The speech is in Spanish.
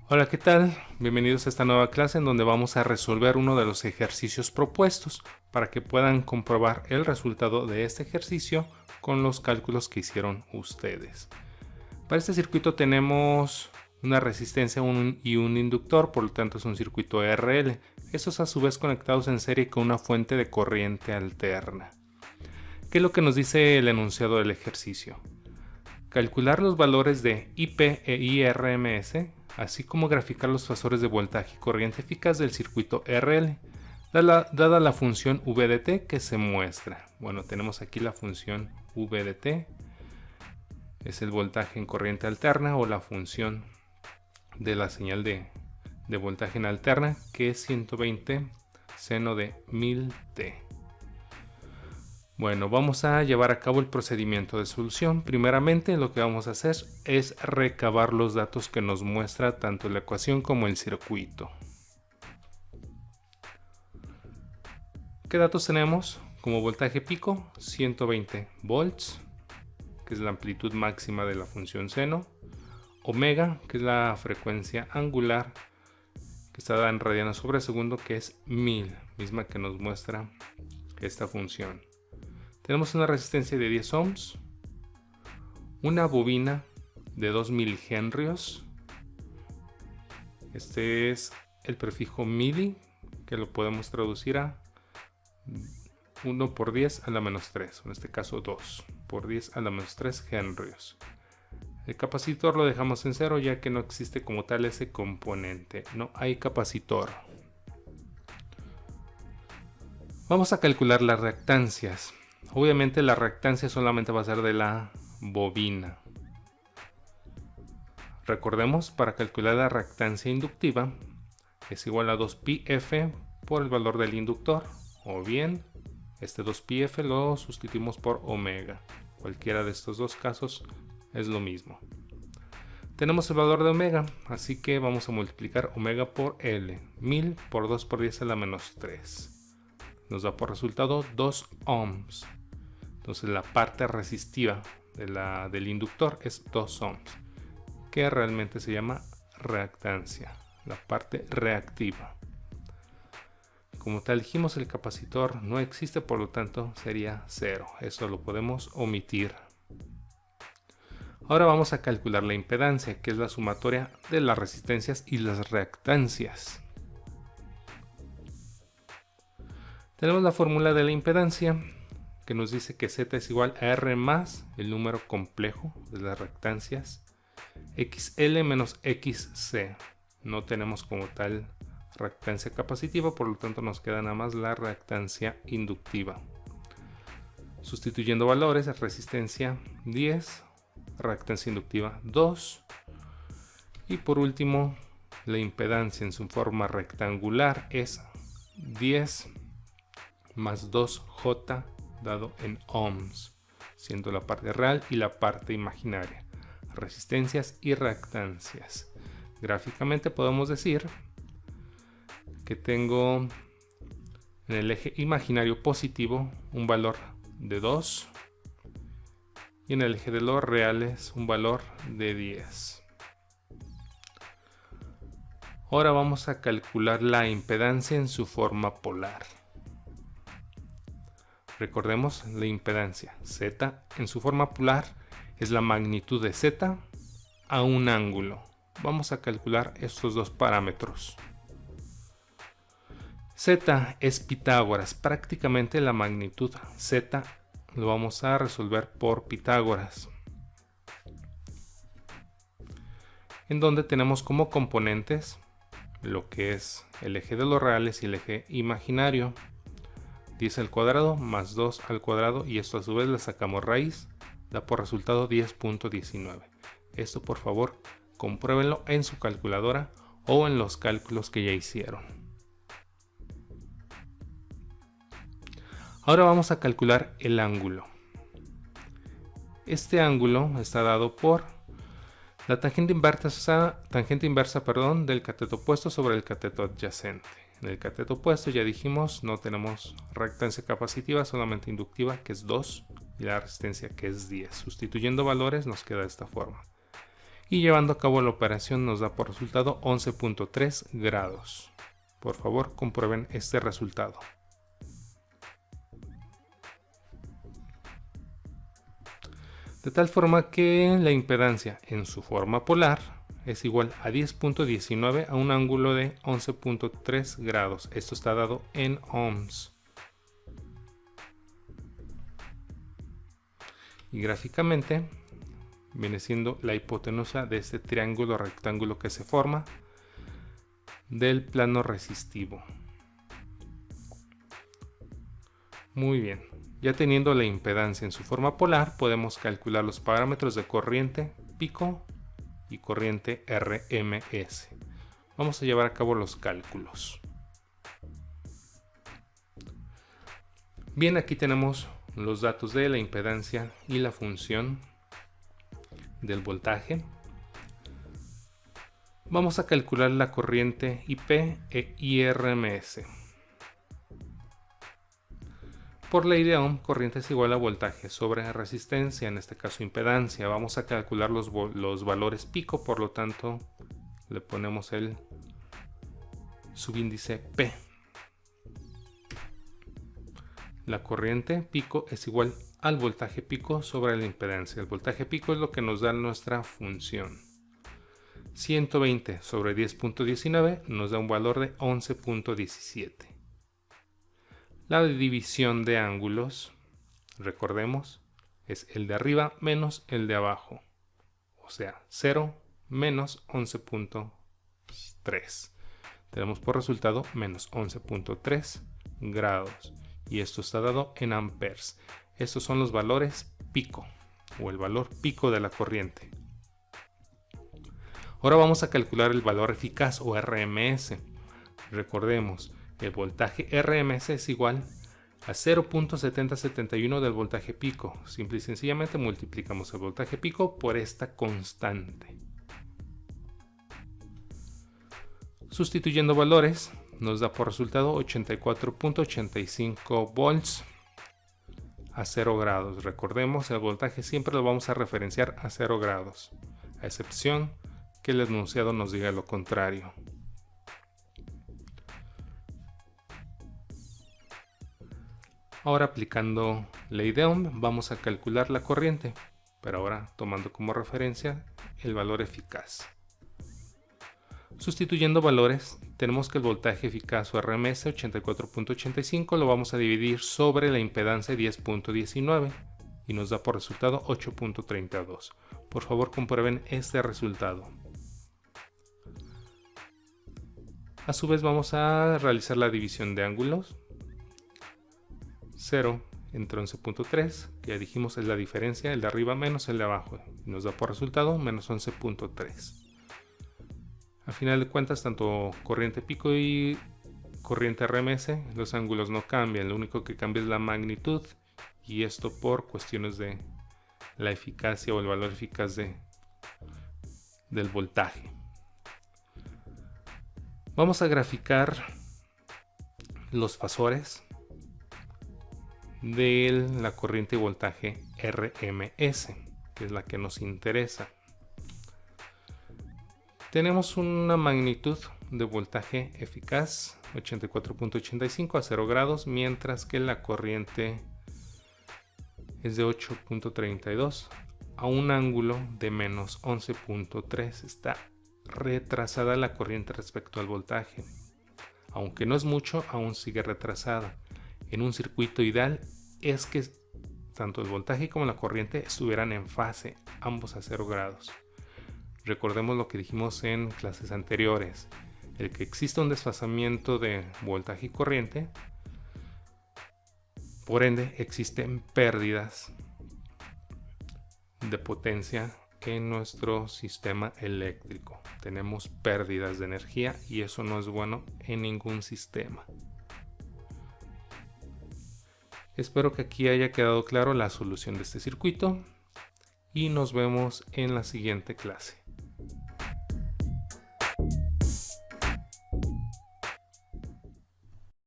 Hola, ¿qué tal? Bienvenidos a esta nueva clase en donde vamos a resolver uno de los ejercicios propuestos para que puedan comprobar el resultado de este ejercicio con los cálculos que hicieron ustedes. Para este circuito tenemos una resistencia y un inductor, por lo tanto es un circuito RL. Estos a su vez conectados en serie con una fuente de corriente alterna. ¿Qué es lo que nos dice el enunciado del ejercicio? Calcular los valores de IP e IRMS, así como graficar los fasores de voltaje y corriente eficaz del circuito RL, dada la función V de t que se muestra. Bueno, tenemos aquí la función V de t, es el voltaje en corriente alterna o la función de la señal de voltaje en alterna, que es 120 seno de 1000t. Bueno, vamos a llevar a cabo el procedimiento de solución. Primeramente, lo que vamos a hacer es recabar los datos que nos muestra tanto la ecuación como el circuito. ¿Qué datos tenemos? Como voltaje pico, 120 volts, que es la amplitud máxima de la función seno. Omega, que es la frecuencia angular, que está dada en radianes sobre segundo, que es 1000, misma que nos muestra esta función. Tenemos una resistencia de 10 ohms, una bobina de 2 milihenrios. Este es el prefijo mili, que lo podemos traducir a 1 por 10 a la menos 3, en este caso 2 por 10 a la menos 3 henrios. El capacitor lo dejamos en cero ya que no existe como tal ese componente, no hay capacitor. Vamos a calcular las reactancias. Obviamente la reactancia solamente va a ser de la bobina. Recordemos, para calcular la reactancia inductiva es igual a 2πf por el valor del inductor, o bien este 2πf lo sustituimos por omega. Cualquiera de estos dos casos es lo mismo. Tenemos el valor de omega, así que vamos a multiplicar omega por L. 1000 por 2 por 10 a la menos 3. Nos da por resultado 2 ohms. Entonces la parte resistiva del inductor es 2 ohms, que realmente se llama reactancia, la parte reactiva. Como tal dijimos, el capacitor no existe, por lo tanto sería 0. Eso lo podemos omitir. Ahora vamos a calcular la impedancia, que es la sumatoria de las resistencias y las reactancias. Tenemos la fórmula de la impedancia, que nos dice que Z es igual a R más el número complejo de las reactancias, XL menos XC. No tenemos como tal reactancia capacitiva, por lo tanto nos queda nada más la reactancia inductiva. Sustituyendo valores, resistencia 10, reactancia inductiva 2, y por último la impedancia en su forma rectangular es 10 más 2J dado en ohms, siendo la parte real y la parte imaginaria, resistencias y reactancias. Gráficamente podemos decir que tengo en el eje imaginario positivo un valor de 2 y en el eje de los reales un valor de 10. Ahora vamos a calcular la impedancia en su forma polar. Recordemos la impedancia Z en su forma polar es la magnitud de Z a un ángulo. Vamos a calcular estos dos parámetros. Z es Pitágoras, prácticamente la magnitud Z lo vamos a resolver por Pitágoras, en donde tenemos como componentes lo que es el eje de los reales y el eje imaginario. 10 al cuadrado más 2 al cuadrado, y esto a su vez le sacamos raíz, da por resultado 10.19. Esto por favor compruébenlo en su calculadora o en los cálculos que ya hicieron. Ahora vamos a calcular el ángulo. Este ángulo está dado por la tangente inversa, del cateto opuesto sobre el cateto adyacente. En el cateto opuesto ya dijimos no tenemos reactancia capacitiva, solamente inductiva, que es 2, y la resistencia, que es 10. Sustituyendo valores nos queda de esta forma. y llevando a cabo la operación nos da por resultado 11.3 grados. Por favor, comprueben este resultado. De tal forma que la impedancia en su forma polar es igual a 10.19 a un ángulo de 11.3 grados. Esto está dado en ohms. Y gráficamente viene siendo la hipotenusa de este triángulo rectángulo que se forma del plano resistivo. Muy bien. Ya teniendo la impedancia en su forma polar, podemos calcular los parámetros de corriente pico y corriente RMS. Vamos a llevar a cabo los cálculos. Bien, aquí tenemos los datos de la impedancia y la función del voltaje. Vamos a calcular la corriente IP e IRMS. Por ley de Ohm, corriente es igual a voltaje sobre resistencia, en este caso impedancia. Vamos a calcular los valores pico, por lo tanto le ponemos el subíndice P. La corriente pico es igual al voltaje pico sobre la impedancia. El voltaje pico es lo que nos da nuestra función. 120 sobre 10.19 nos da un valor de 11.17. La división de ángulos, recordemos, es el de arriba menos el de abajo. O sea, 0 menos 11.3. Tenemos por resultado menos 11.3 grados. Y esto está dado en amperes. Estos son los valores pico, o el valor pico de la corriente. Ahora vamos a calcular el valor eficaz, o RMS. Recordemos, el voltaje RMS es igual a 0.7071 del voltaje pico. Simple y sencillamente multiplicamos el voltaje pico por esta constante. Sustituyendo valores, nos da por resultado 84.85 volts a 0 grados. Recordemos, el voltaje siempre lo vamos a referenciar a 0 grados, a excepción que el enunciado nos diga lo contrario. Ahora, aplicando ley de Ohm, vamos a calcular la corriente, pero ahora tomando como referencia el valor eficaz. Sustituyendo valores, tenemos que el voltaje eficaz o RMS 84.85 lo vamos a dividir sobre la impedancia 10.19 y nos da por resultado 8.32. Por favor, comprueben este resultado. A su vez vamos a realizar la división de ángulos. 0 entre 11.3, que ya dijimos es la diferencia, el de arriba menos el de abajo, y nos da por resultado menos 11.3. A final de cuentas, tanto corriente pico y corriente RMS, los ángulos no cambian, lo único que cambia es la magnitud, y esto por cuestiones de la eficacia o el valor eficaz del voltaje. Vamos a graficar los fasores de la corriente y voltaje RMS, que es la que nos interesa. Tenemos una magnitud de voltaje eficaz 84.85 a 0 grados, mientras que la corriente es de 8.32 a un ángulo de menos 11.3. Está retrasada la corriente respecto al voltaje. Aunque no es mucho, aún sigue retrasada. En un circuito ideal es que tanto el voltaje como la corriente estuvieran en fase, ambos a 0 grados. Recordemos lo que dijimos en clases anteriores. El que exista un desfasamiento de voltaje y corriente, por ende existen pérdidas de potencia en nuestro sistema eléctrico. Tenemos pérdidas de energía y eso no es bueno en ningún sistema. Espero que aquí haya quedado claro la solución de este circuito y nos vemos en la siguiente clase.